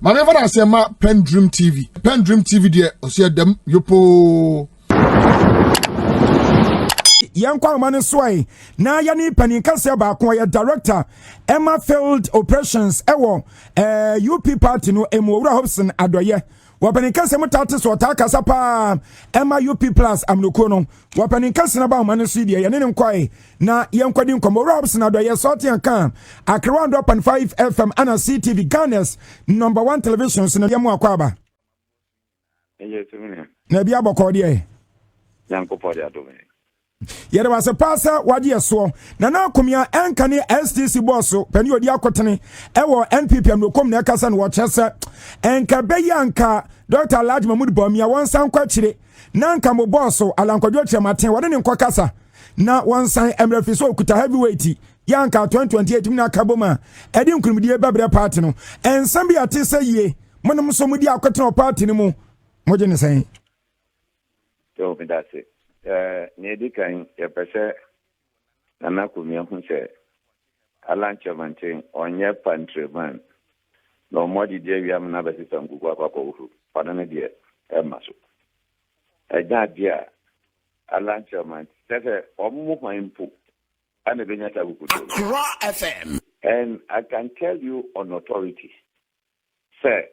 Mame fa na se ma PENDREAM TV. PENDREAM TV de osia dem yopo. Yankwa mane swai na yani panin kase ba ko ya director Emma Field Operations ewo UP party no emowura Hopeson Adorye wapanin kase mutate so ta kasa pa Emma UP plus amnoko no wapanin kase na ba mane so die ya ne nkwai na yankwadi nkomowura Hopeson Adorye sort yan kan Accra 100.5 FM ana CTV Ghana's #1 television so na yemu akwa ba na bia bokọ de Yankopo de adome yere was pasa waje so na akomia enka ne STC boss pani odi akotene ewo NPP amlokom na kasa na wo chese enka beyanka Dr. Alhaji Mahmoud Bawumia wonsan kwachire na nka mo boss alankwadwo chematen wode ne nkokasa na wonsan emrefiso okuta heavyweight yanka 2028 na kaboma edi nkurumdie bebre party no ensam bi ate seye monom so mudi akotene party ni mu moje ne sen yo me dase ne kan ya pese na kumia hu se alanche mantin onye PENDREAM no modi de wiam na besi sangugu akwa uhu padane de emaso eja dia alanche mantin tete omu hwanpu ane benya tabukudo FM. And I can tell you on authority, sir,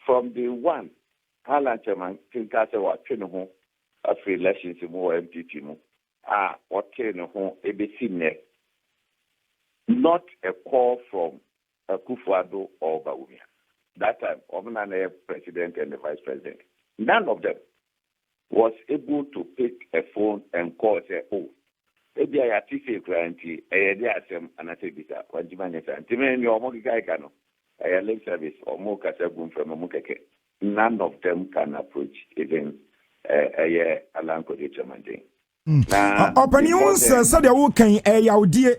from the one alanche mantin kase wa twenu after elections mo NPP mo okay no ho ebesi ne not a call from Akufo-Addo or Bawumia. That time Omnane president and the vice president, none of them was able to pick a phone and call say, oh maybe I have to say granty asem anatebisa wajimanya santime ni omo giga kano link service omo kasa gum from omo keke. None of them can approach even alanko de chamande na opinion said the wokan yaudie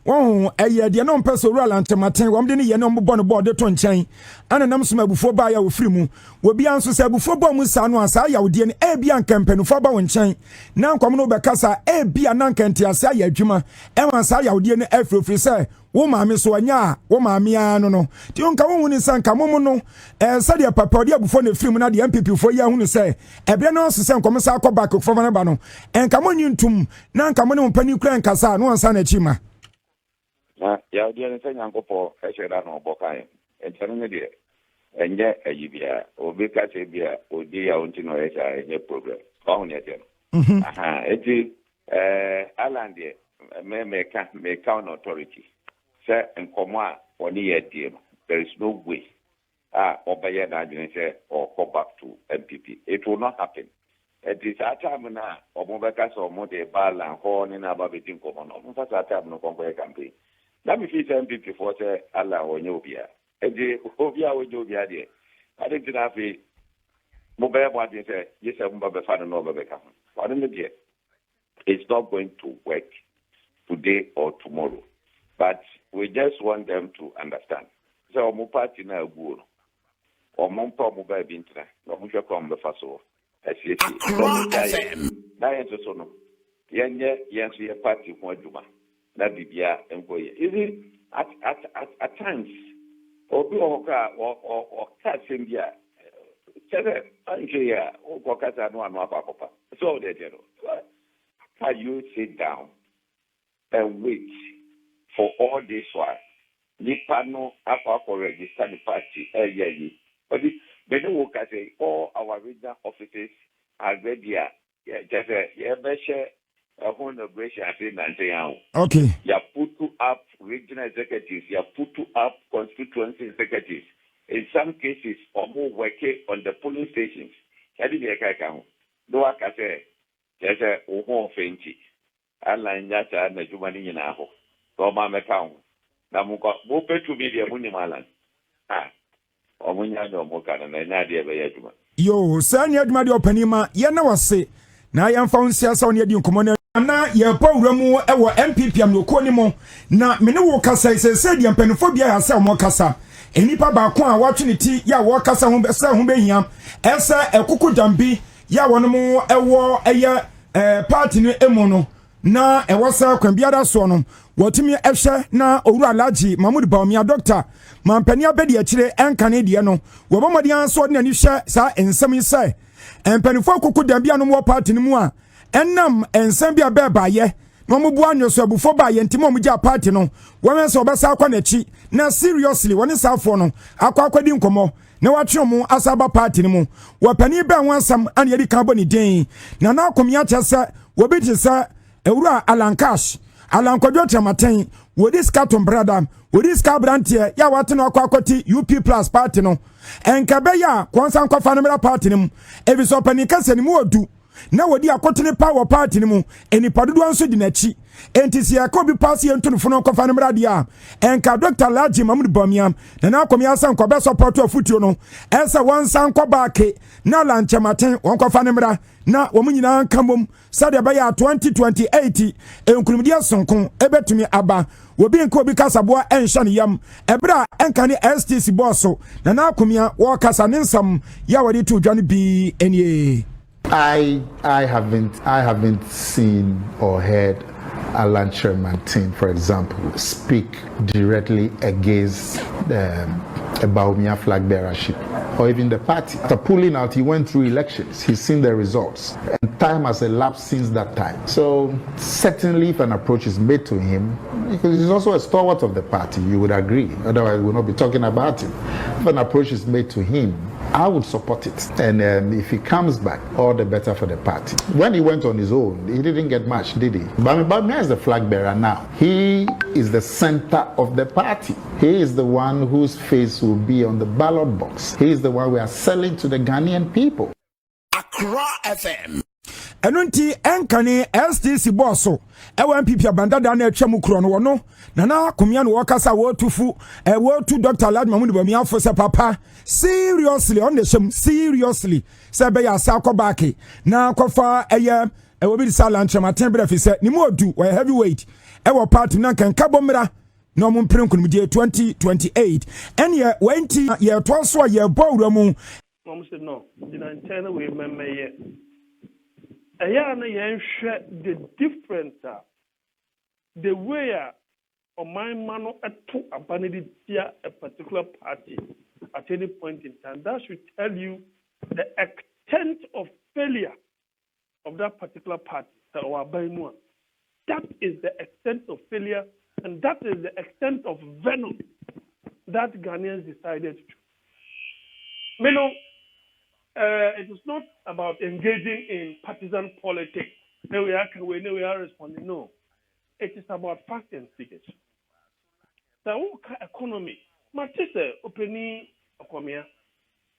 won de no person rural antematen wom de ne ye no mbọ no board to nchen ana nam so mabufo ba ya ofiri mu obi anso se abufo ba mu sa no asa yaudie ne e bia nkampanufo ba won nchen na nkwam no bekasa e bia na nkanti asa ya adwuma e ma sa yaudie ne afrofri se wo maame so anya wo maame anu no ti onka wo hunu sanka momo no se de papa odi abufo na afiri mu na de MPP fo ya hunu se ebre no so se nkom sa akọ back fo na ba no enka mo nyintum na nka mo ne mpani kura nkasa no ansa na chima ya odi en se nyankopo ehweda no bokan entano ne de enye ayibia obi ka se bia odi ya onti no echa enye problem ko ne de no eti alande me can authority say nkomo a oni ye die no there is no way obeye na adwene say or go back to NPP. It will not happen. At this time na obobeka so mo de bala ho ni na ba betin ko no mo fa time no konko campaign. Let me feel NPP for say ala onye obia. Edi obia onye obia de. Ade tina fi mo be mo ade say yes mo ba be fa no ba be ka. What in the day? It's not going to work today or tomorrow. But we just want them to understand. So mo party na aguo. O mo mpa mo ba bi ntra. No mo hwe kom be fa so. Na yenso so no. Yenye yenso ye party ho aduma. Na bibia enkoye. Is at times obi oka o ka sembia. Chere anje ya o ko kasa no anu akwa. So they do. Can you sit down and wait for all this while? Nipa no akwa register the party but they don't work as all our regional offices are ready. Just a whole inauguration in Nigeria. Okay. You put up regional executives, you put up constituency executives. In some cases, or more working on the polling stations. No one can say, there's a home fenty. Align that and the Jumani in Aho. So, Mamma Town. Now, move to me the Munimalan. Yo, Sanya Admadi Openima, Yana was say, na yam found Siasa on Yadin na ye pawramu ewo NPP am no konimo na me ne wo kasa se de mpanifobia ya se mo kasa enipa ba ko a watwe ne ti ya wo kasa ho se ho behia ese ekuku dambi ya wono mo ewo eye party no emu no na ewo sa kwan biada so no Watimi ehwe na owura alaji Mahmoud Bawumia doctor mampani abedi akire enkane de no wobomodi anso de ani hwe sa ensem ise empanifo koku dambi anom wo party ni mu a ennam ensem bia beba ye no mubu anyoso abufo ba ye ntimo mugya party no women so obesa akwa nachi na seriously woni safo no akwa akwadi nkomo na watwe mu asaba party ni mu wapani be wansam an yedi kan boni den na na akomia kyesa wobi tisa ewura alankash alankwadwo tramaten wodi skaton brother wodi ska brantie ya wate no akwakwati UP plus party no enkabe ya konsan kwafa no party nim ebiso pani kase ni mu odu na wodi akotene power party ni mu enipadodo anso di nachi entisi yakobi pass ye ntunu fono kwafa no dia enka Dr. Laji Mahmoud Bawumia na akomi asan kwa be support afutuo no esa wansan kwa baake na lanchamaten won kwafa no na womunyina nkamom sade baya 2028 enkulumdia sonkon ebetumi aba wobi nka obi kasaboa enhya ne yam ebra enka ne STC boss na akomia wo kasa ne nsam ya wadi to dwane bi enie. I haven't seen or heard Alan Chairman, for example, speak directly against a Bawumia flag bearership or even the party. After pulling out, he went through elections. He's seen the results. And time has elapsed since that time. So certainly if an approach is made to him, because he's also a stalwart of the party, you would agree. Otherwise, we'll not be talking about him. If an approach is made to him, I would support it. And if he comes back, all the better for the party. When he went on his own, he didn't get much, did he? Bawumia is the flag bearer now. He is the center of the party. He is the one whose face will be on the ballot box. He is the one we are selling to the Ghanaian people. Accra FM. Enunti enkane STC bosso ewa NPP abandada na etwa mu kro no wono na akomia no wakasa wo tufu wo tu Dr. Laji Mahmoud Bawumia fo se papa seriously on the sham seriously se be ya sa back na kofa eye wo bi sala ntramaten bra fi se ni mo du we heavyweight ewo party na kan kabomra no mo mprenku no 2028 ene wenti ye to so ye bowura mu mom said no the internal way memeye the difference, the way of my man to abandon a particular party at any point in time. That should tell you the extent of failure of that particular party. That is the extent of failure, and that is the extent of venom that Ghanaians decided to. It is not about engaging in partisan politics. No, we are responding. No. It is about facts and figures. The economy. Matisse, opening Okomia.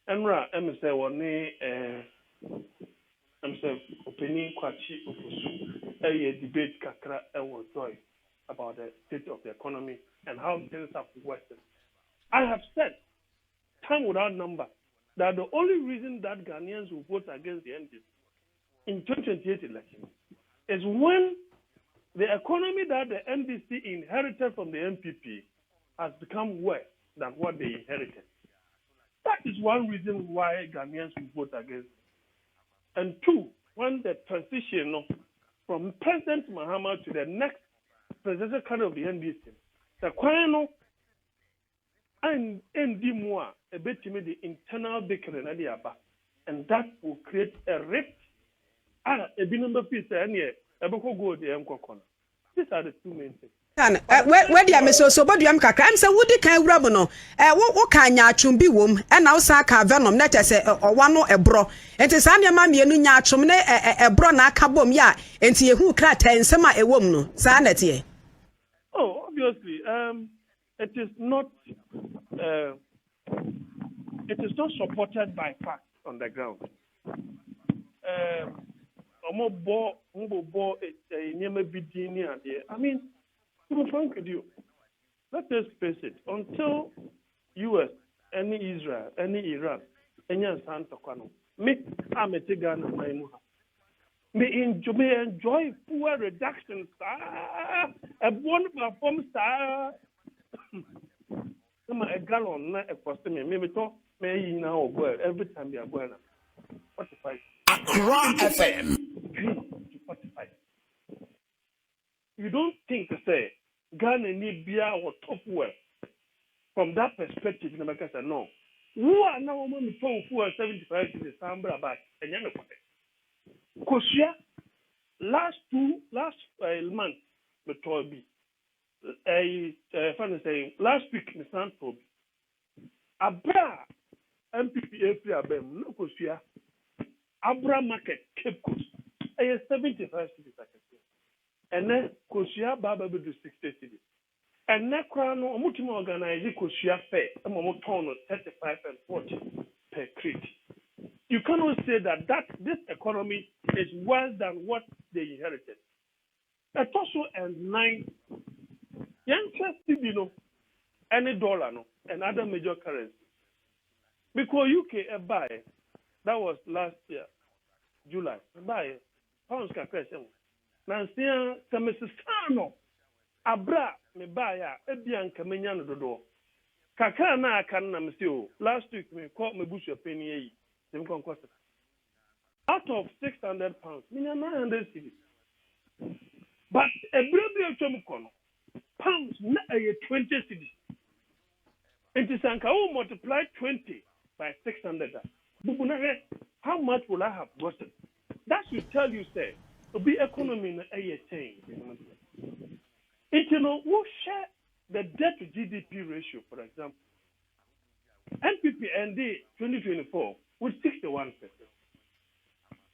Emra, say, opening Kwachi Ofusu. A debate Kakra Joy about the state of the economy and how things have progressed. I have said, time without number, that the only reason that Ghanaians will vote against the NPP in 2028 election is when the economy that the NDC inherited from the NPP has become worse than what they inherited. That is one reason why Ghanaians will vote against it. And two, when the transition from President Mahama to the next presidential candidate of the NDC, the Kwano and more a bit to me the internal bickering at the Abba, and that will create a rift. A number piece and a book go the Mkokon. These are the two main things. Where the so but you am kakra am say wodi kan wura no wo kan nya atwom bi wom e na wo sa ka venom na tese owa no ebro enti sa ne ma mienu nya atwom ne ebro na aka bom ya enti yehu krata ensema ewom no sa na tie. Oh, obviously it is not supported by facts on the ground. I mean, to be frank with you, let us face it. Until US, any Israel, any Iran, any Santa Kwano, me Ghana, may enjoy poor reductions. A one platform star. A gallon, a costume, maybe talk, may now go every time they are going. 45. Accra FM. You don't think to say Ghana need beer or top well. From that perspective, Namaka said, no. Who are now women phone for 75 in the Sambra back and Yana Kosia last month, the Toby. Last week, the San Toby. Abra NPP free abem no Kosia. Abra market Cape Coast. 75 cities. And then Kosia Baba do 60 cities. And Nakrano, Mutima organize Kosia Fair, some of 35 and 40 per crate. You cannot say that this economy is worse than what they inherited. That also and 9 young any dollar and other major currency. Because UK buy that was last year, July. Buy pounds can crash. Nancy Kamesano Abra me buy Ebian Kamenian Dodo. Kaka na can namsio. Last week me caught me bush a penny. Out of 600 pounds, 900 cedis. But a brave Chomukono pounds na 20 cedis. It is multiply 20 by 600. How much will I have gotten? That should tell you, say, to be economy in a change. We'll share the debt to GDP ratio, for example. NPP ND 2024 with 61%.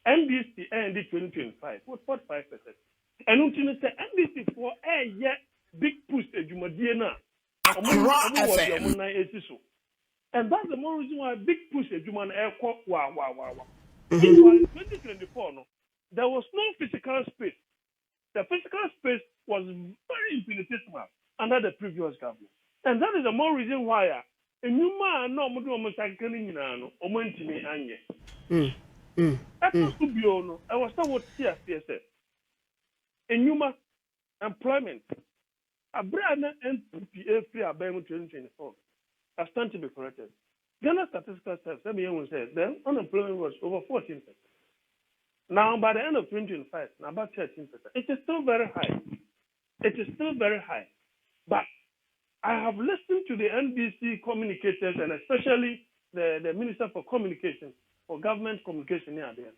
NDC ND 2025 with 45%. And until NDC for a year big push a Jumadiana. And that's the more reason why big push a Juman air wow. In 2024, there was no physical space. The physical space was very infinitesimal under the previous government. And that is the more reason why a new man no almost like or mentally anye. That was to be on. I was somewhat CSS. A new employment. A brand NPP free abem 2024 has stand to be corrected. Ghana Statistical Service, said, then unemployment was over 14%. Now, by the end of 2025, about 13%. It is still very high. But I have listened to the NBC communicators and especially the Minister for Communication, for Government Communication here there.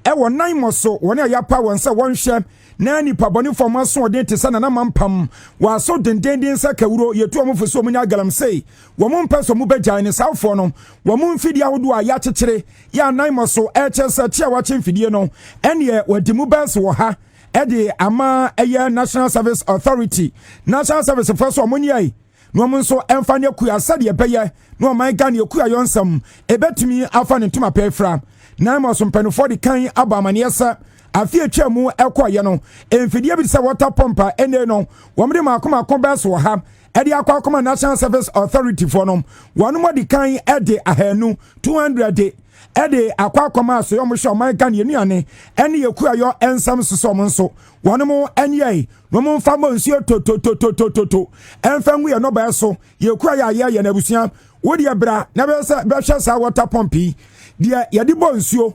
Ewo nine mo so woni ayapa won se won hye na nipa boni forma so odin te sana na mampam wa so dendenden sa kawuro yetu omfo so munya galam sei wo mo mpeso mu bagyan ne sawfo no wo mo mfidi ahodo a ya kyekere ya nine mo so echese tia wa chemfidie no ene wadi mu bes wo ha ede ama eye National Service Authority National Service first wo munya no mo so emfa ne kuya sade beye no man Ghana kuya yonsam ebetumi afa ne ntuma pefra na ma so mpanufo de kan abamaniesa afi atwa mu ekoye no emfidie bi se water pumper ene no womde makoma bes wo ha ede akwa National Service Authority for no wonu de kan ede ahanu 200 de ede akwa so yo mo hwe man Ghana nuane ene yekua yo ensam soso mo nso wonu mo enye no mo mfa mo nsuo to emfa nwu ye no ba so yekua ya ye na busuan wodi bra na be hwe sa water pumper dia yadi bonsuo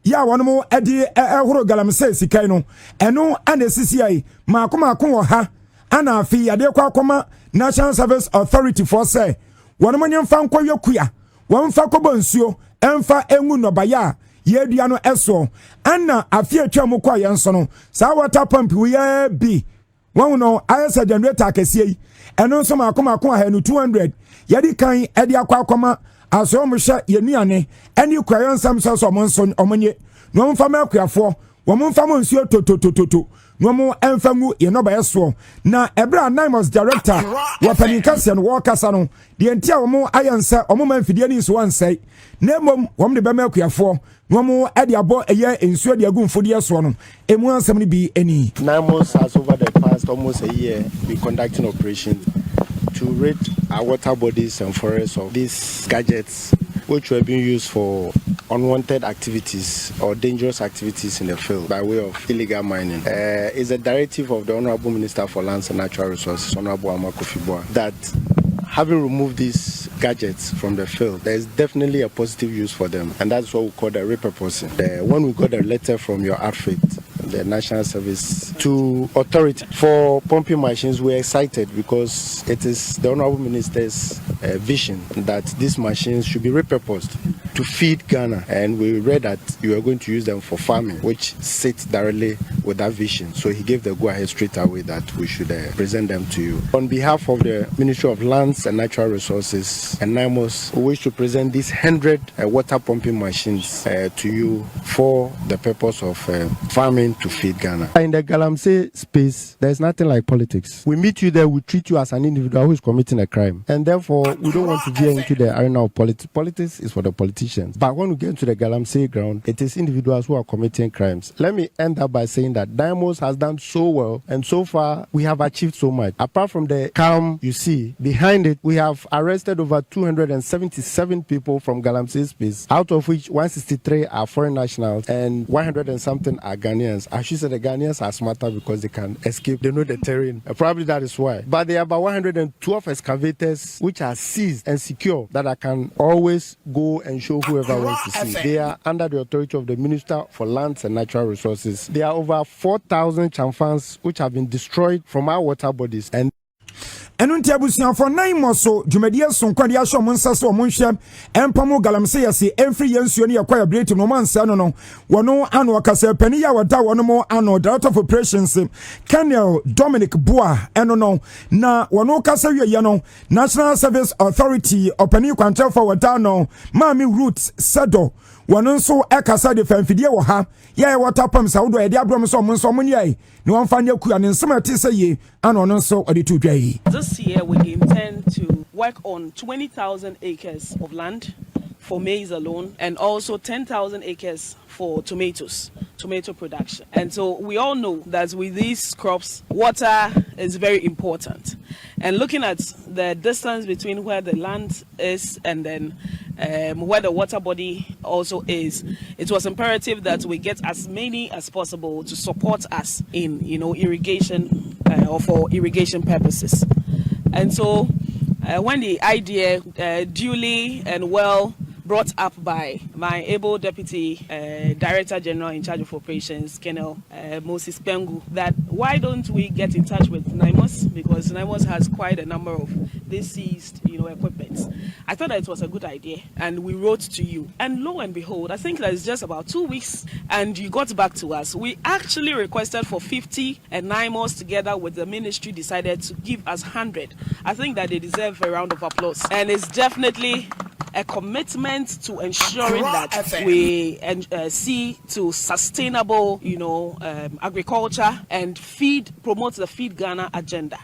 ya wono edi ehoro galamse sikai no eno anesisi ai makoma wo ha ana afi yade kwakoma National Service Authority for say wono nyemfa nkwoye kuya wonfa ko bonsuo emfa engu no baya ye dua no eso ana afi atwa mu kwa yenso no sa water pump we bi wono ayesa generator akese eno nso makoma ha no 200 yadi kan edi akwakoma aso mo hye yenuane eni kwayon sam so mo nso omonye no mfa makuafo wo mo mfa mo nsuo to no mo emfa ngu ye no ba yeso na ebra Naimos director wa panikase no wo kasa no de entia wo mo ayansa o mo manfidie ni so wansai na mom wo mo de ba makuafo no mo ade abo eye ensuo de agumfodie so no emu ansam ni bi eni. Naimos has over the past almost a year been conducting operations to rid our water bodies and forests of these gadgets which were being used for unwanted activities or dangerous activities in the field by way of illegal mining. It's a directive of the Honorable Minister for Lands and Natural Resources, Honorable Amakofi-Boa, that having removed these gadgets from the field, there is definitely a positive use for them, and that's what we call the repurposing. When we got a letter from your outfit the National Service to authority for pumping machines. We're excited because it is the Honorable Minister's vision that these machines should be repurposed to feed Ghana, and we read that you are going to use them for farming, which sits directly with that vision. So he gave the go-ahead straight away that we should present them to you. On behalf of the Ministry of Lands and Natural Resources and NIMOS, we wish to present these 100 water pumping machines to you for the purpose of farming to feed Ghana. In the Galamsey space, there's nothing like politics. We meet you there, we treat you as an individual who is committing a crime, and therefore we don't want to veer into the arena of politics. Politics is for the politicians. But when we get to the Galamsey ground, it is individuals who are committing crimes. Let me end up by saying that NIMOS has done so well, and so far we have achieved so much. Apart from the calm you see behind it, we have arrested over 277 people from Galamsey space, out of which 163 are foreign nationals and 100 and something are Ghanaians. I should say the Ghanaians are smarter because they can escape. They know the terrain. Probably that is why. But there are about 112 excavators which are seized and secure that I can always go and show whoever wants to see. They are under the authority of the Minister for Lands and Natural Resources. There are over 4,000 chamfans which have been destroyed from our water bodies. And enu nti abusuafo nan mo so dwumadie so nkwade ahwo mo nsa so mo nhwem empamo Galamsey yase emfri yensuo ne yakwaya break no mansa no wono ano akasa pani ya wada wono mo ano director of operations Colonel Dominic Boa eno no na wono kasa wiye no National Service Authority opani kwancha for wada no Mami Roots Sado wono nso ekasa de fanfidie wo ha ya water pumps awdo e de abrom so mo nso mo nyai no amfanya ku ane nsema te se ye ano no nso ode to dwai. This year we intend to work on 20,000 acres of land for maize alone, and also 10,000 acres for tomato production. And so we all know that with these crops, water is very important. And looking at the distance between where the land is and then where the water body also is, it was imperative that we get as many as possible to support us in, irrigation or for irrigation purposes. And so when the idea duly and well brought up by my able Deputy Director General in charge of operations, Colonel Moses Pengu, that why don't we get in touch with NIMOS, because NIMOS has quite a number of this seized equipment. I thought that it was a good idea, and we wrote to you. And lo and behold, I think that it's just about 2 weeks, and you got back to us. We actually requested for 50, and NIMOS together with the ministry decided to give us 100. I think that they deserve a round of applause, and it's definitely a commitment to ensuring that we see to sustainable, agriculture and promote the Feed Ghana agenda.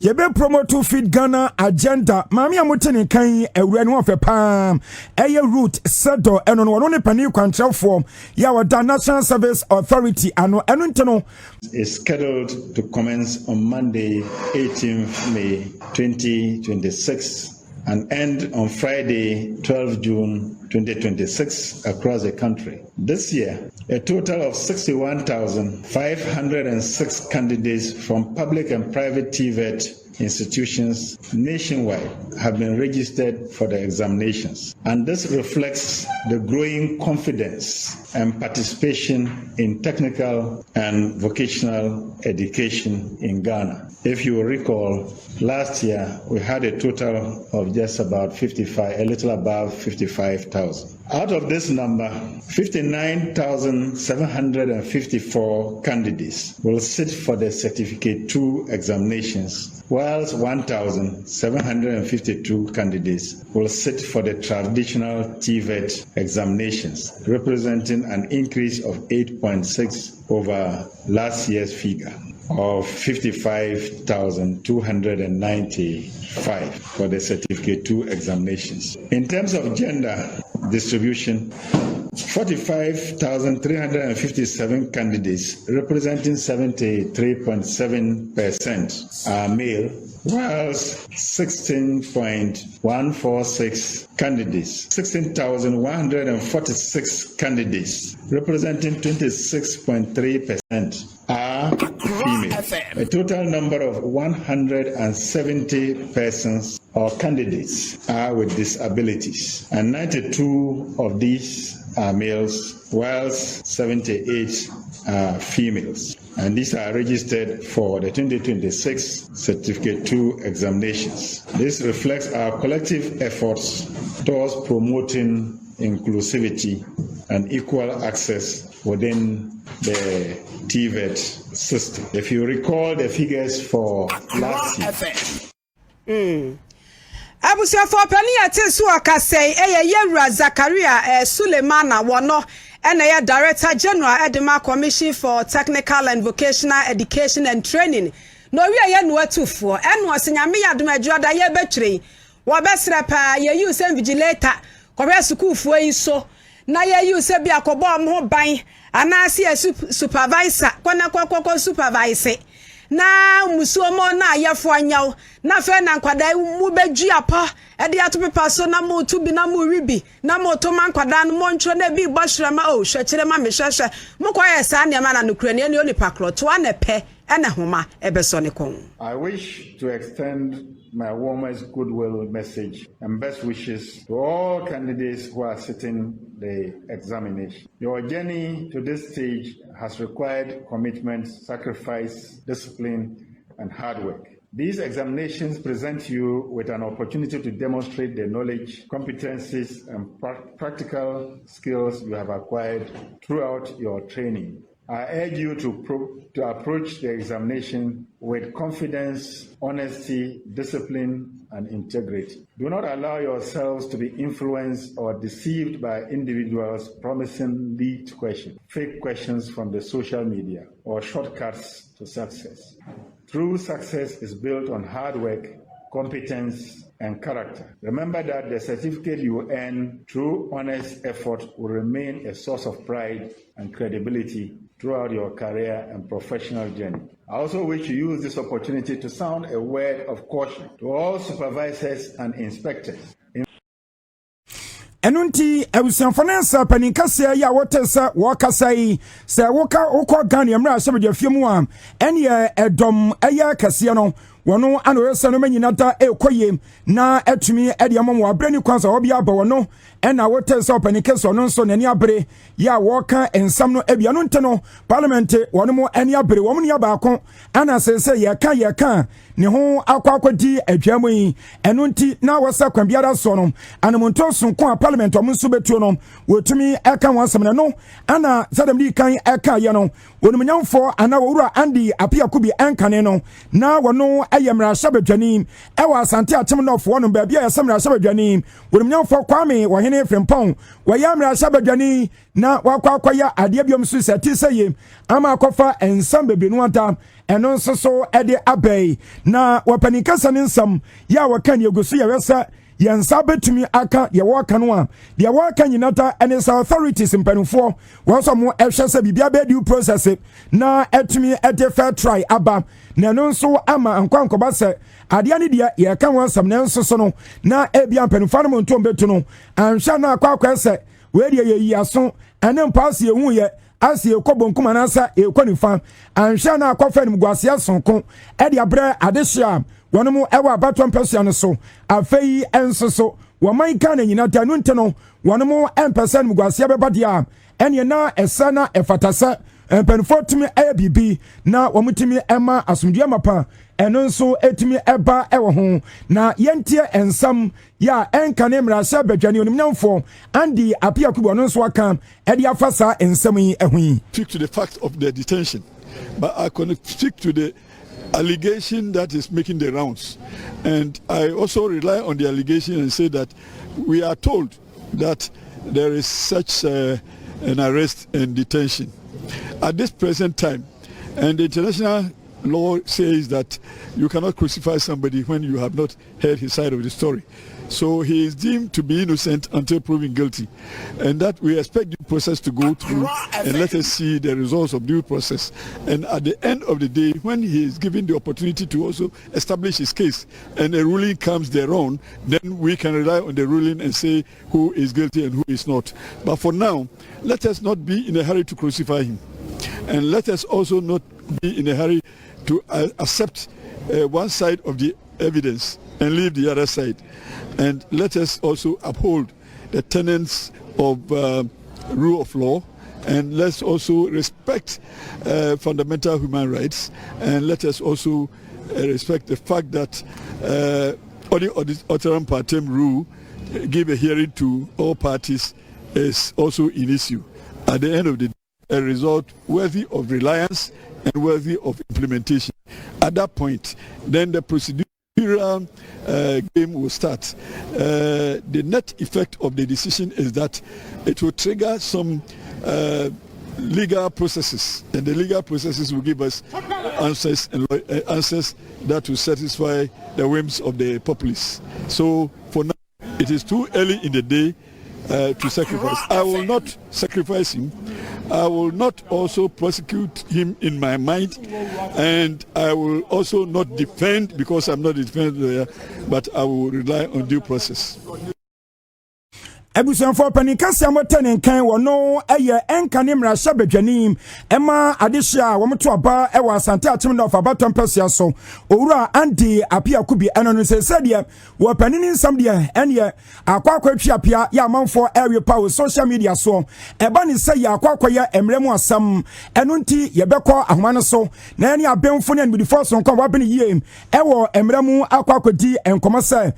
Yebe promote to Feed Ghana agenda. Mami amutene kan ewure no afa pam. Eye root sedo eno no ne pani kwantrel form. Ya wada National Service Authority ano eno nteno is scheduled to commence on Monday, 18th May 2026. And end on Friday, 12 June 2026 across the country. This year, a total of 61,506 candidates from public and private TVET institutions nationwide have been registered for the examinations. And this reflects the growing confidence and participation in technical and vocational education in Ghana. If you recall, last year we had a total of just about a little above 55,000. Out of this number, 59,754 candidates will sit for the Certificate 2 examinations, whilst 1,752 candidates will sit for the traditional TVET examinations, representing an increase of 8.6 over last year's figure of 55,295 for the Certificate 2 examinations. In terms of gender distribution, 45,357 candidates, representing 73.7%, are male, whilst 16.146 candidates, 16,146 candidates, representing 26.3%, are female. A total number of 170 persons or candidates are with disabilities, and 92 of these are males, whilst 78 are females, and these are registered for the 2026 Certificate 2 examinations. This reflects our collective efforts towards promoting inclusivity and equal access within the TVET system. If you recall the figures for last year. Abusuafo pani atesu akasei Yewura Zakaria Sulemana wono ene Director General Edema Commission for Technical and Vocational Education and Training. No we ye no atufo eno senyame yadom adwada ye betwere wo besre pa ye use vigilator kobia schoolfo yi so na ye use bia kobo ho ban anase supervisor kwana supervisor na musuomo na ayefo anyaw na fe na nkwada mu bedwu apa e de ato pepa so na mo tu bi na mo ribi na mo to man kwada no mo ntro na bi bohwerema o hwekire ma mehwehwe mo kwaye sa ne ma na nokura ne onipa kro to anepe ene homa ebeso ne kon. I wish to extend my warmest goodwill message and best wishes to all candidates who are sitting the examination. Your journey to this stage has required commitment, sacrifice, discipline, and hard work. These examinations present you with an opportunity to demonstrate the knowledge, competencies, and practical skills you have acquired throughout your training. I urge you to approach the examination with confidence, honesty, discipline, and integrity. Do not allow yourselves to be influenced or deceived by individuals promising leaked questions, fake questions from the social media, or shortcuts to success. True success is built on hard work, competence, and character. Remember that the certificate you earn through honest effort will remain a source of pride and credibility throughout your career and professional journey. I also wish to use this opportunity to sound a word of caution to all supervisors and inspectors. Enunti ebusianfonensa paninkase ya wotesa wakasai se woka okọ Ghana emra asebede fiemu am ene edom eya kase no wono anoresa no manyinata ekoye na etumi ediamom wabrani kwanza obi aba wono ena wotesa paninkase no nso nani abre ya woka ensam no ebia no nteno parliament wono mo eni abre wo mo ne abaako ana sese ye ka ne ho akwakodi adwamu yi enunti na wasa kwanbiara so no anomonto sonko parliament omo nso betuo no wotumi eka wansam no ana sadam di kan eka ye no wonumnyamfo ana wura Andy Apiakubi enkane no na wono ayemra shabadwani ewa asante atem no fo no ba bia yasamra shabadwani wonumnyamfo Kwame wohene Frempon wayamra shabadwani na wakwakwaya ade biom so sati seye ama akofa ensam bebenu anta eno nso ede abei na wapanikasa nsam ya wakan yegusu ya wesa yansa betumi aka ye waka no a de waka nyinata ene sa authorities mpanufo wonso mo ehwese bibia be due process na etumi ede fair try aba na no nso ama ankwankoba se ade ani dia ye kan wansam na nso so no na ebia mpanufo no monto betu no anhwa na akwa se we de ye yiaso ene mpaase ehu ye asi ekobonkum anasa ekonifa anhwa na akwafa nim guase asonko ede abre adehia wonomu ewa abato mpesa no so afei ensoso woman kan nyina tanu nteno wonomu empesa nim guase bebadia ene na esana efatasa empenfotumi abibi na womutimi ema asumdua mapa eno nso etimi eba ewo ho na yentie ensam ya enkane mrasha badwani onimnyamfo Andy Apiakubi no nso aka ede afasa ensam yi ehun. Speak to the fact of the detention, but I can speak to the allegation that is making the rounds, and I also rely on the allegation and say that we are told that there is such an arrest and detention at this present time, and the international law says that you cannot crucify somebody when you have not heard his side of the story. So he is deemed to be innocent until proven guilty, and that we expect due process to go through, and let us see the results of due process. And at the end of the day, when he is given the opportunity to also establish his case and a ruling comes thereon, then we can rely on the ruling and say who is guilty and who is not. But for now, let us not be in a hurry to crucify him, and let us also not be in a hurry to accept one side of the evidence and leave the other side. And let us also uphold the tenets of rule of law and let's also respect fundamental human rights, and let us also respect the fact that Oteram Partem rule give a hearing to all parties is also an issue. At the end of the day, a result worthy of reliance and worthy of implementation. At that point, then the procedural game will start. The net effect of the decision is that it will trigger some legal processes, and the legal processes will give us answers and answers that will satisfy the whims of the populace. So for now, it is too early in the day to sacrifice. I will not sacrifice him. I will not also prosecute him in my mind, and I will also not defend, because I'm not a defense lawyer, but I will rely on due process. Ebusan for panikasi amotene nkan wono eye enkane mrasha bedwanim ema adehia womoto aba ewa asante atimno of abaton pesia so owura andi apia kubi enono sesede wo panini nsam de ene akwakwa apia ya amanfo area power social media so eba ni say akwakwa emremu asam eno nti yebekọ ahomane so na ene abemfo ne nbidi force nko wabene yiem ewo emremu akwakwa di enkoma say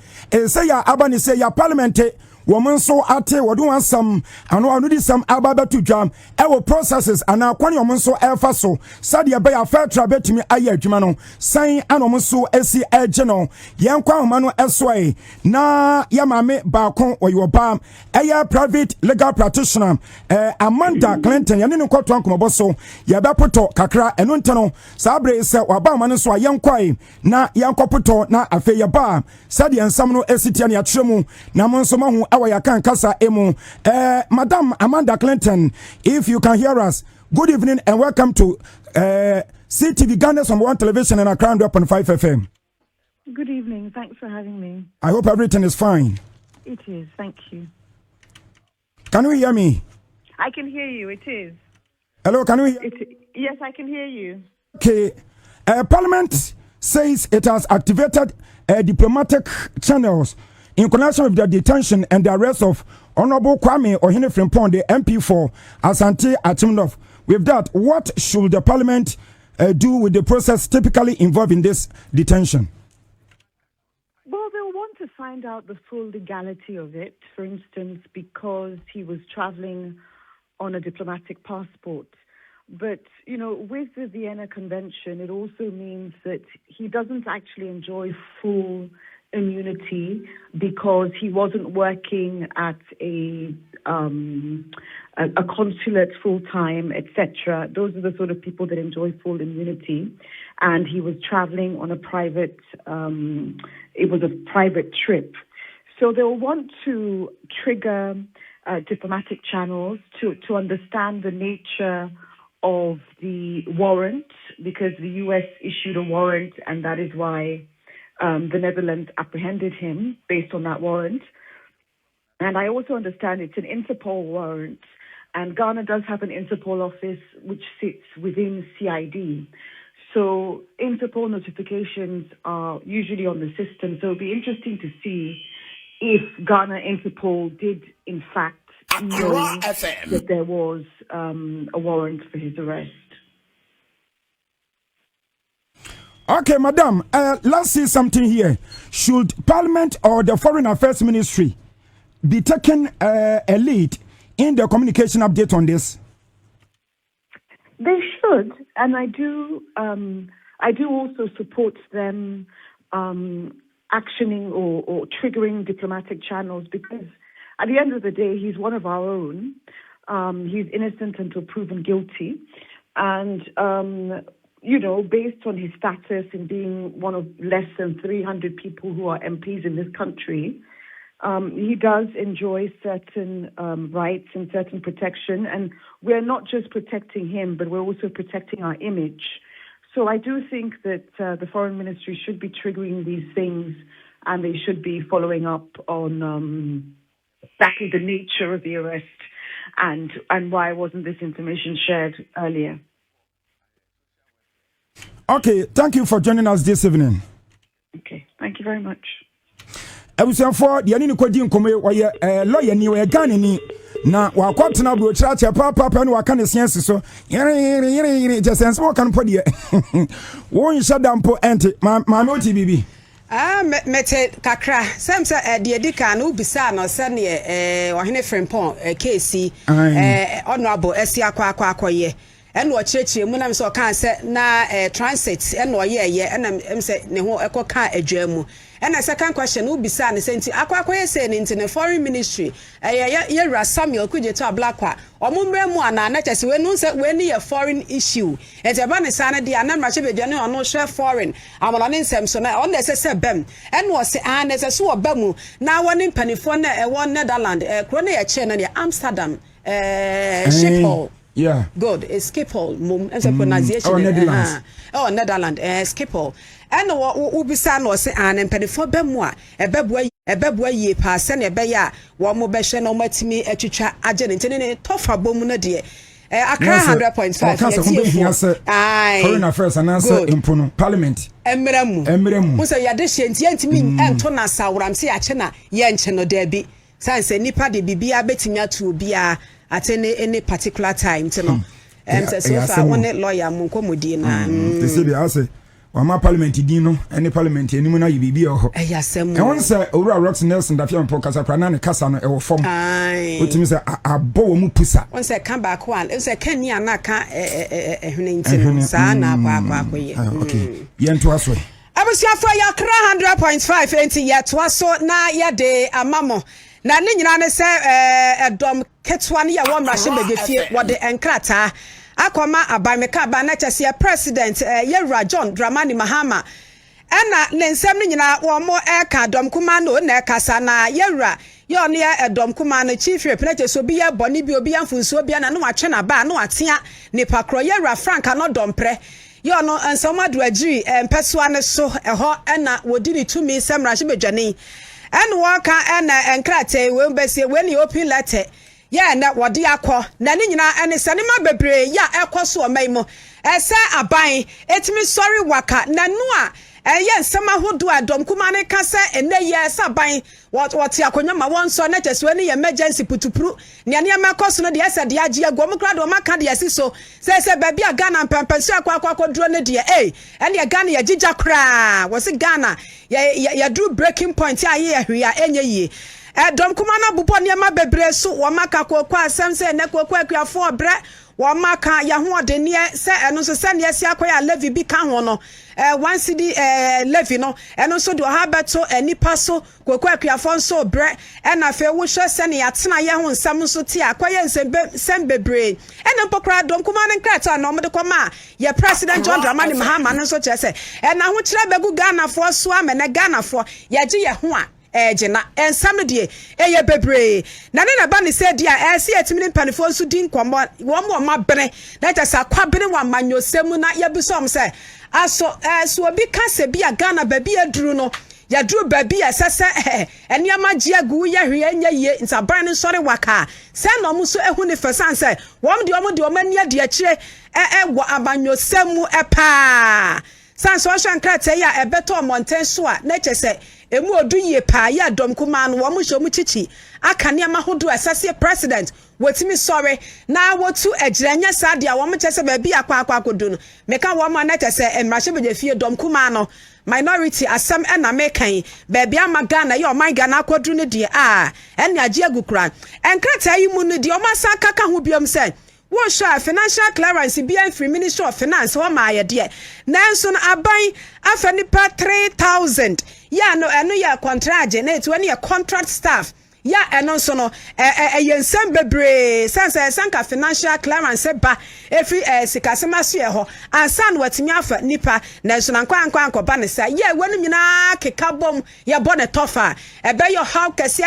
say ya abani say ya parliament woman so ate wodu ansam anu di sam ababa to dwam ewo processes ana kwani woman so elfa so sadia be ya fair trabetimi aye adwuma no san anom so esi eje no yenkwa homa no esoi na yamame baako oyoba eye private legal practitioner Amanda Clinton yane no kwoto ankomobo so ya bepoto kakra eno nteno sabre se waba man so ayenkwai na yankopoto na afe ya ba sadia nsam no esitia ne atremu na monso mahu Awayakan Kasa Emu. Madam Amanda Clinton, if you can hear us, good evening and welcome to CTV Ghana's on One Television and Accra 100.5 FM. Good evening. Thanks for having me. I hope everything is fine. It is. Thank you. Can you hear me? I can hear you. It is. Hello, can you hear? Yes, I can hear you. Okay. Parliament says it has activated diplomatic channels in connection with the detention and the arrest of Honorable Kwame Ohene Frimpong, the MP for Asante Atimnof. With that, what should the Parliament do with the process typically involved in this detention? Well, they'll want to find out the full legality of it. For instance, because he was traveling on a diplomatic passport. But, you know, with the Vienna Convention, it also means that he doesn't actually enjoy full immunity because he wasn't working at a consulate full time, etc. Those are the sort of people that enjoy full immunity, and he was traveling on a private. It was a private trip, so they'll want to trigger diplomatic channels to understand the nature of the warrant, because the U.S. issued a warrant, and that is why the Netherlands apprehended him based on that warrant. And I also understand it's an Interpol warrant, and Ghana does have an Interpol office which sits within CID. So Interpol notifications are usually on the system, so it'll be interesting to see if Ghana Interpol did in fact know that there was a warrant for his arrest. Okay, madam, let's see something here. Should Parliament or the Foreign Affairs Ministry be taking a lead in the communication update on this? They should, and I do also support them actioning or triggering diplomatic channels, because at the end of the day, he's one of our own. He's innocent until proven guilty, and you know, based on his status in being one of less than 300 people who are MPs in this country, he does enjoy certain rights and certain protection. And we're not just protecting him, but we're also protecting our image. So I do think that the Foreign Ministry should be triggering these things, and they should be following up on exactly the nature of the arrest and why wasn't this information shared earlier. Okay, thank you for joining us this evening. Okay, thank you very much. I was for the Anini Kodi Nkome, why lawyer ni Ghana ni na wakɔtena bro church papa no waka ne sense so yere just sense what can put here won shut down po ente ma no TBB mete kakra sem se de edika no bisa no se ne ohene frimpon KC honorable akoye eno ochirechire mu na me so kan se na transit eno oyeye ena se ne ho ekoka adwamu ena second question no bisa ne senti akoye se ne nti ne foreign ministry ye Samuel Kujeto Ablakwa omumre mu ana na chese we no se we ni ye foreign issue ete ba ne sana dia na mra chebedua ne ono hwe foreign amona ne nsem so na on na se bem eno se na se so obamu na woni mpanifo na ewo Netherlands kro na ye che na ne Amsterdam Schiphol. Yeah. Good. It's Schiphol. As a pronunciation. Netherlands. Schiphol. And ubisa no se an empedifo bemwa ebebwa ye pa se ne be ya wo mo be hwe no matimi atwitwa agye ne ntene tofa bom na de Accra 100.5. Foreign affairs and answer in parliament. Emremu. Musa ya de hye ntimi ento na sawram se ya che na ye nche no da bi. Sanse nipa de bibia betimi atu obia at any particular time, you know. So far, one lawyer, Munkomudi, they say, I say, well, my parliament, Dino, any parliament, any money you be or yes, and once Ura Rox Nelson, that young Pocas, Pranana Casano, or form, which means a bow mupusa. Once I come back one, it's a Kenya Naka, Sana, okay, yen to us way. I was your for your 100.5 anti yet was so na ya de a mamo. Na ne nyina ne se edom ketwa ne ya wo mrahye begefie wo de enkrata akoma abameka aba na chese president Yewura John Dramani Mahama ena ne nsem ne nyina wo mo eka dom kuma no na ekasa na Yewura yo ne edom kuma no chief rep na chese obi ya boni bi obi ya mfunso obi na no atwe na ba no atea ne pakro Yewura Frank no dompre yo no nsomadu agiri empesoa ne so eho ena wodi ni tumi semrahye bedwane and waka and enkrate we besie when you open letter yeah na wode akọ na ne nyina ene sanema bebre ya ekoso omaimo ese aban etimi sorry waka na no a eye nsema hodo adom kuma ne kase ene ye saban what akonya ma won so na chese we ne emergency putupuru ne ne makoso no de ese de age agom kra do maka de ase so se baby a Ghana pampansu akwa dro ne de ene Ghana ya jija kra wo se Ghana ya drew breaking point ya ye hwia enye yi dom kuma na bubo ne ma bebre so wo maka kokwa asem se ne kokwa akuafo obre wo maka ya ho de ne se eno so se ne ase akoya levy bi ka ho no one city levy no eno so do ha beto anipa so kokwa akuafo so bre na fe wo hwe se ne yatena ye ho nsam so ti akoya nsem bebre eno pokra dom kuma ne nkrata na omde koma ye president John Dramani Mahama no so chese na ho kire begu Ghana fo so amene Ghana fo ye je ye ho a ejina ensam de eye bebre na ne na ba ne se dia se etimi mpanifo nso din komo wo mo mabere na ta sa kwabere wa manyosem na ye bisom se aso so obi ka se bia Ghana ba bia duru no ya duru ba bia sese eniama gia gu ya hwe anya ye ntaban ne sori waka se na omo so ehu ne fesan se wo de omania de akire wo amanyosem pa san so hwankrata ya ebeto monten so a na chese emu odu ye pa ya dom kuma no wo mo hwo mu chichi aka ne ma hodo asase president wotimi sorry na wotu ejiranya sade a wo mo chese ba bi akwa akodo no meka wo ma na chese emrahye begefie dom kuma no minority asem na mekan ba bi ama Ghana ye o man Ghana akodo ne de ene age agukura enkrata yi mu no de o masa kaka ho biom se won sha financial clearance bi free ministry of finance wo ma ye de nanso no aban afa nipa 3000 ya no eno ya contract na etu ene ya contract staff ya eno so no yensem bebre sense sanka financial clearance ba efi sikasema so ye ho ansan watimi afa nipa nanso na nkwa ba ne sa ye wonu nyina keka bom ye bo ne tofa ebe yo how kase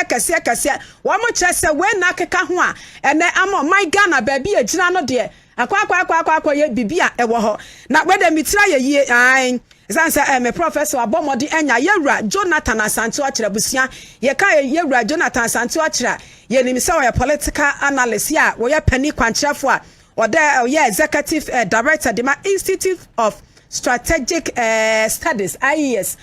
wo mo chese we na keka ho a ene ama my Ghana ba bi agina no de akwa ye bibia ewo ho na wede mitira ye yie an Zansa me professor abomodi enya Yewura Jonathan Asante Ochira busia ye ka Yewura Jonathan Asante Ochira ye nimisa wo political analyst ya wo ye pani kwankyerefo a ode ye executive director the Institute of Strategic Studies IES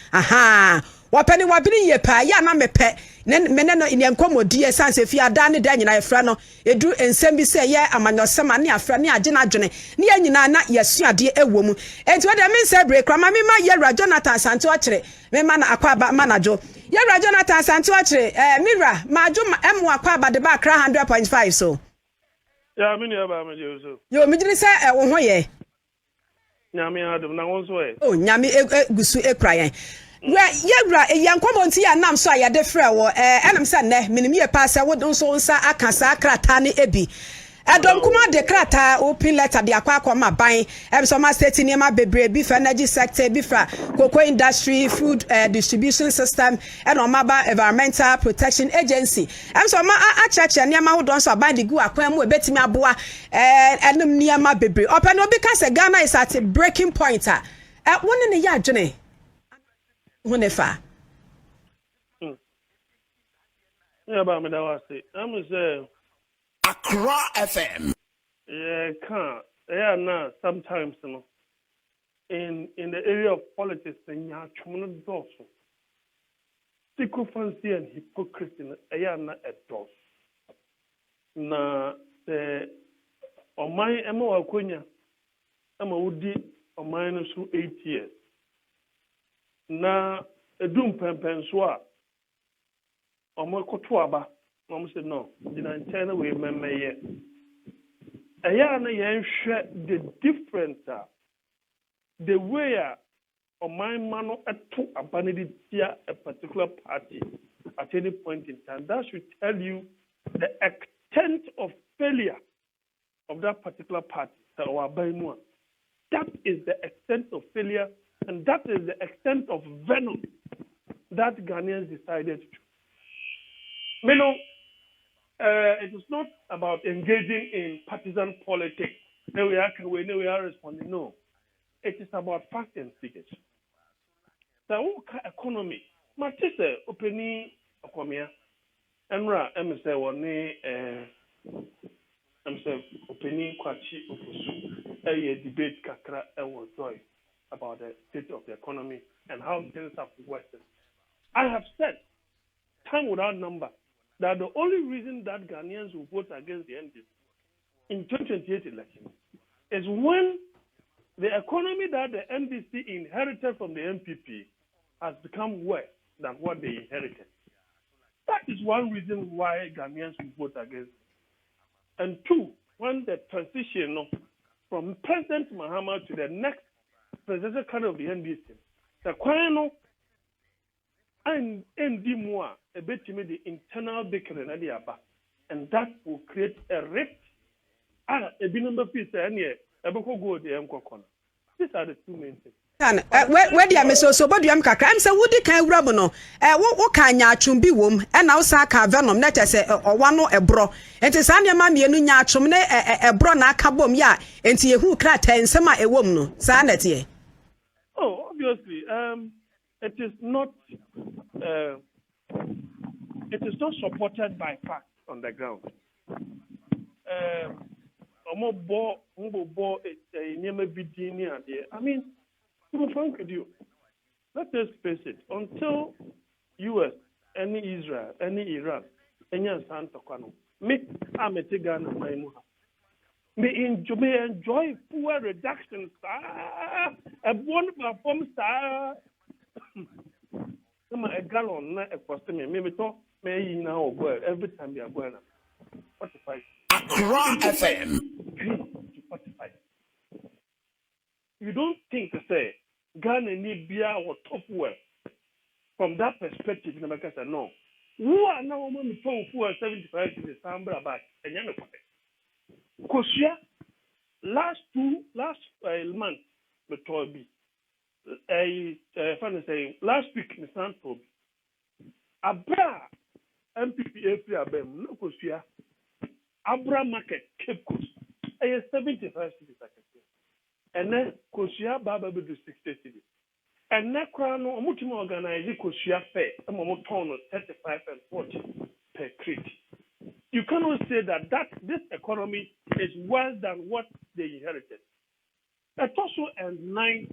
wapani wabini ye pa ya na mepe mene no ine nkomodi esanse fi ada ne da nyina efra no edu ensem bi se ye amanyosema ne afra ne agye na adwene ne ya nyina na yesuade ewom enti we de me se break krama me ma Yewura Jonathan Santo akire me ma na akwaba manajo Yewura Jonathan Santo akire mira majo emu akwaba de ba kra 100.5 so ya me ne ba me je so yo me giri se wo ho ye nyame adom na won so e oh nyame gusu ekra yen Yewura yankomo nti ya nam so ayade frɛ wo enam sɛ ne minim ye pa sɛ wo nso nsa aka sa krata ne ebi Adom kuma de krata open letter de akwa ma ban so ma state niema bebre bi for energy sector bi fra cocoa industry food distribution system and omaba environmental protection agency so ma acheche niema ho don so ban de gu akwa mu ebetimi aboa enum niema bebre open obi ka se Ghana is at a breaking point woni ne ya adwene woni fa ya ba me da wase am say Accra FM. Yeah, no, sometimes you know, in the area of politics, then you have tremendous doors. Sycophancy and hypocrisy, yeah, not a doors. Na the on my Emma Aquina, Emma Woody on minus 8 years. Na a doom penswa on my cotuaba. Mom said no. Didn't turn away remember yet. The difference the way on my man to abandon a particular party at any point in time. That should tell you the extent of failure of that particular party. That is the extent of failure, and that is the extent of venom that Ghanaians decided to. You know, it is not about engaging in partisan politics. No, we are responding. No, it is about fact and figures. The economy, Matisse, opening economy, Emra, say one opening Kwachi Hopeson, a debate kakra was joy about the state of the economy and how things have worsened. I have said, time without number, that the only reason that Ghanaians will vote against the NPP in 2028 election is when the economy that the NDC inherited from the NPP has become worse than what they inherited. That is one reason why Ghanaians will vote against it. And two, when the transition from President Mahama to the next presidential candidate of the NDC, the Kwano and more a bit the internal bickering at the Abba, and that will create a rift. A number piece and go the These are the two main things. Where the Ameso Bodium Kakra, I'm so woody can rabono. What can ya chumbi wom, and now Saga venom, net as or one or a bro. And it's Anya Mammy and Nunya chumne a brona cabom ya, and see who crat and summa a woman, sanity. Oh, obviously, it is not supported by facts on the ground. I mean, to be frank with you, let us face it. Until US, any Israel, any Iran, any Santa Cano, me, I'm a Tigana, may enjoy poor reductions, a wonderful form star. A gallon, a customer, maybe talk, may now go every time you are going. 45. Accra FM. You don't think to say Ghana need beer or top well from that perspective in America? No. Who are now only 75 to the Sambra back and Yana Kosia last month, the Toby. Last week in San Toby. Abra NPP April Abem, no Kosia. Abra Market, Cape Coast. 75 cities. And then Kosia Baba will do 60 cities. And that crown, Mutima organize Kosia Fair, a Momotono 35 and 40 per crate. You cannot say that this economy is worse than what they inherited. It's also a 9